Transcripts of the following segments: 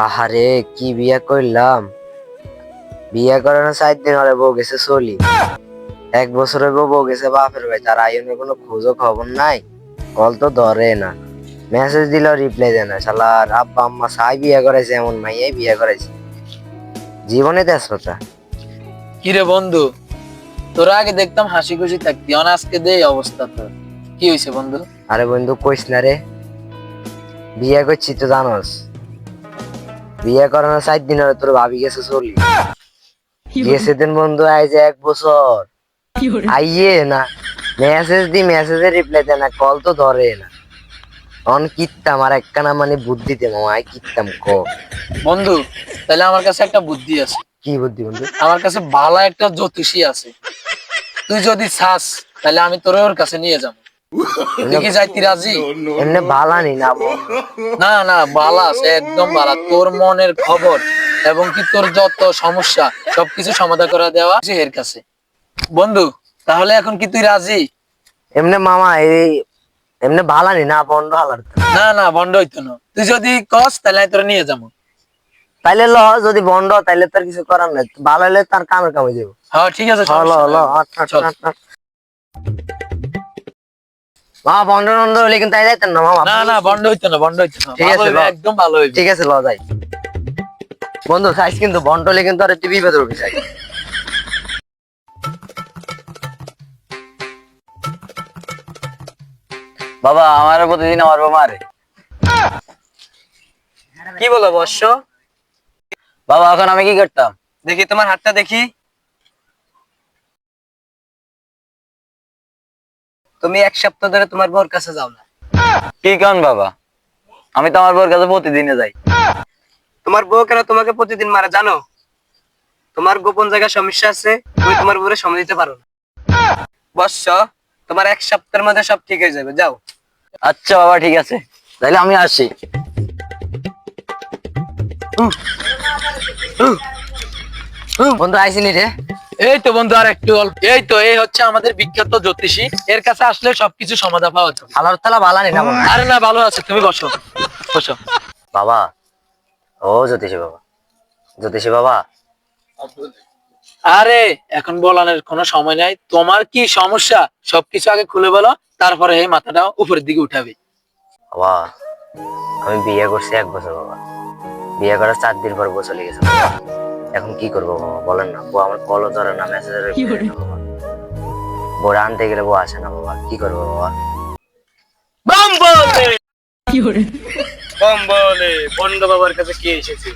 আহারে কি বিয়া করলাম। বিয়া করানো 4 দিন হলে বউ গেছে চলি। 1 বছর হইব বউ গেছে বাপের বাড়ি, তার আইনের কোনো খোঁজও খবর নাই। কল তো ধরে না, মেসেজ দিলেও রিপ্লাই দেয় না। শালার আব্বা আম্মা সাই বিয়া করাইছে, এমন মাইয়াই বিয়া করাইছে। জীবনে তেজপাতা। কিরে বন্ধু, তোরা আগে দেখতাম হাসি খুশি থাকতি, আজকে দে অবস্থা তোর। কি হয়েছে বন্ধু? আরে বন্ধু কইস না রে, বিয়া করছি তো জানোস। বিয়া করানো 4 দিন হলে তোর ভাবি গেছে চলি। গেছে দিন বন্ধু আইজ 1 বছর আইয়ে না, মেসেজের রিপ্লাই দেয় না, কল তো ধরে না। অন কিত্তাম আর একখানা মানে বুদ্ধিতে মামাই কিত্তাম ক। বন্ধু তাহলে আমার কাছে একটা বুদ্ধি আছে। কি বুদ্ধি বন্ধু? আমার কাছে ভালো একটা জ্যোতিষী আছে, তুই যদি চাস তাহলে আমি তোর ওর কাছে নিয়ে যাবো। তুই কি যাইতি রাজি? এমনি বালানি না বন্ধু। না না, বালা আছে, একদম বালা। তোর মনের খবর এবং কি তোর যত সমস্যা সবকিছু সমাধান করে দেওয়া আছে এর কাছে। বন্ধু তাহলে এখন কি তুই রাজি? এমনি মামা এই এমনি বালানি না বন্ধ হালার। না না, বন্ধ হইতো না। তুই যদি কস তাহলে আমি তোর নিয়ে যাবো। তাইলে ল, যদি বন্ধ তাইলে তার কিছু করার নাই, ভালো হলে তার কামে কামে যাবো। হ্যাঁ ঠিক আছে, ল সমস্যা ল নাই। চল। মামা বন্ধ বন্ধ হলে কিন্তু যাইতেন না মামা। না না, বন্ধ হইতো না, বন্ধ হইতো না। ঠিক ভালো আছে, হইবে, একদম ভালো হইবে। ঠিক আছে ল যাই। বন্ধু সাইজ কিন্তু বন্ধ হলে কিন্তু আর তুই বিপদ উঠবি চাই। বাবা আমার প্রতিদিন আমার বাবা মারে। কি বলো বর্ষ? বাবা এখন আমি কি করতাম? দেখি তোমার হাতটা দেখি। তুমি 1 সপ্তাহ ধরে তোমার বউর কাছে যাও না। কি কারণ বাবা? আমি তো আমার বউর কাছে প্রতিদিনে যাই। তোমার বউ কেন তোমাকে প্রতিদিন মারে জানো? তোমার গোপন জায়গায় সমস্যা আছে, তুমি তোমার বউরে সময় দিতে পারো না। বর্ষ, তোমার 1 সপ্তাহের মধ্যে সব ঠিক হয়ে যাবে, যাও। আচ্ছা বাবা ঠিক আছে, তাহলে আমি আসি। বন্ধু আইসিনি রে। এই তো বন্ধু, আর একটু অল্প। এই তো, এই হচ্ছে আমাদের বিখ্যাত জ্যোতিষী, এর কাছে আসলে সবকিছু সমাধান পাওয়া যাবে। হালার তালা বালানি না বন্ধু। আরে না, ভালো আছে, তুমি বসো বসো। বাবা, ও জ্যোতিষী বাবা, জ্যোতিষী বাবা। আরে এখন বলানোর কোনো সময় নাই। তোমার কি সমস্যা সবকিছু আগে খুলে বলো, তারপরে এই মাথাটা উপরের দিকে উঠাবে। বাবা আমি বিয়ে করছি 1 বছর বাবা। বিয়ে করার 4 দিন পর বউ চলে গেছে বাবা। এখন কি করবো বাবা বলেন না। বউ আমার কলও ধরে না, মেসেজের বাবা। বউ আনতে গেলে বউ আসে না বাবা, কি করবো বাবা? বাম বলে বাম বলে বন্ধ বাবার কাছে কে এসেছে?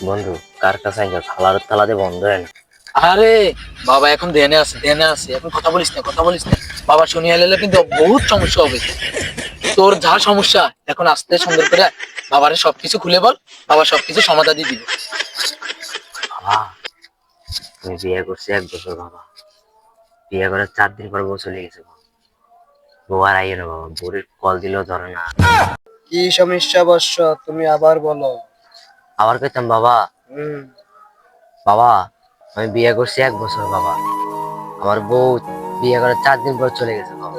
বন্ধু কার কাছে খালার তালা দিয়ে বন্ধ হয় না। আরে বাবা এখন ধ্যানে আছে, ধ্যানে আছে, এখন কথা বলিস না, কথা বলিস না। বাবা শুনিয়ে এলে কিন্তু বহুত সমস্যা হবে। তোর যা সমস্যা এখন আস্তে সুন্দর করে বাবারে সবকিছু খুলে বল, বাবা সবকিছু সমাধান দিয়ে দিবে। বাবা আমি বিয়ে করছি 1 বছর বাবা। বিয়ে করার 4 দিন পর বউ চলে গেছে বাবা। বউ আর আইয়ে না বাবা, বউর কল দিলেও ধরে না। কি সমস্যা বর্ষ, তুমি আবার বলো। আবার কইতাম বাবা, বাবা আমি বিয়ে করছি 1 বছর বাবা। আমার বউ বিয়ে করার 4 দিন পর চলে গেছে বাবা।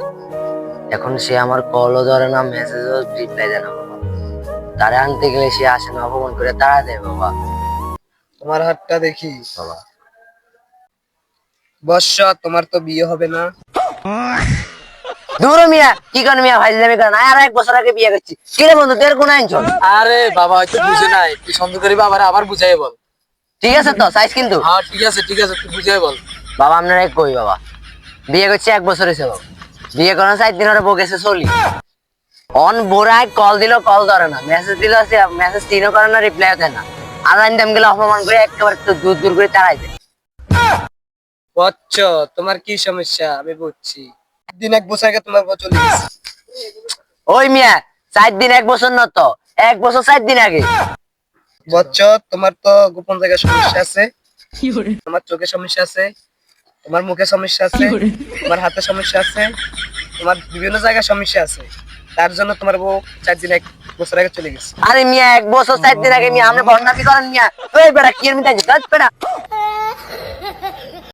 এখন সে আমার কলও ধরে না, মেসেজও রিপ্লাই দেয় না বাবা। তারে আনতে গেলে সে আসে না, অপমান করে তাড়া দেয় বাবা। তোমার হাতটা দেখি। বাবা বর্ষ, তোমার তো বিয়ে হবে না। দূর মিয়া, কি করেন মিয়া, ফাইজলামি করেন। আর 1 বছর আগে বিয়ে করছি। কি রে বন্ধু তোর কোন আইন চল? আরে বাবা হয়তো বুঝে নাই, তুই সুন্দর করে বাবারে আবার বুঝাই বল। ঠিক আছে তো সাইজ কিন্তু। হ্যাঁ ঠিক আছে, ঠিক আছে, তুই বুঝাই বল। বাবা আপনারা কই বাবা, বিয়ে করছি 1 বছর হয়েছে বাবা। বিয়ে করার 4 দিন হলে বউ গেছে চলি। অন বোরায় কল দিল কল ধরে না, মেসেজ দিল মেসেজ তিনও করে না, রিপ্লাই দেয় না। আর আইন গেলে অপমান করে একেবারে তো দূর দূর করে তাড়াই দেয়। বচ্চ, তোমার কি সমস্যা আমি বুঝছি। দিন 1 বছর আগে তোমার বউ চলে গেছে। ওই মিয়া 4 দিন 1 বছর না তো, 1 বছর 4 দিন আগে। বচ্চ, তোমার তো গোপন জায়গায় সমস্যা আছে, তোমার চোখে সমস্যা আছে, তোমার মুখে সমস্যা আছে, তোমার হাতে সমস্যা আছে, তোমার বিভিন্ন জায়গায় সমস্যা আছে। তার জন্য তোমার বউ 4 দিন 1 বছর আগে চলে গেছে। আরে মিয়া 1 বছর 4 দিন আগে মিয়া আপনি বদনামি করেন মিয়া। ওই বেটা কি এর মিটাই বেটা।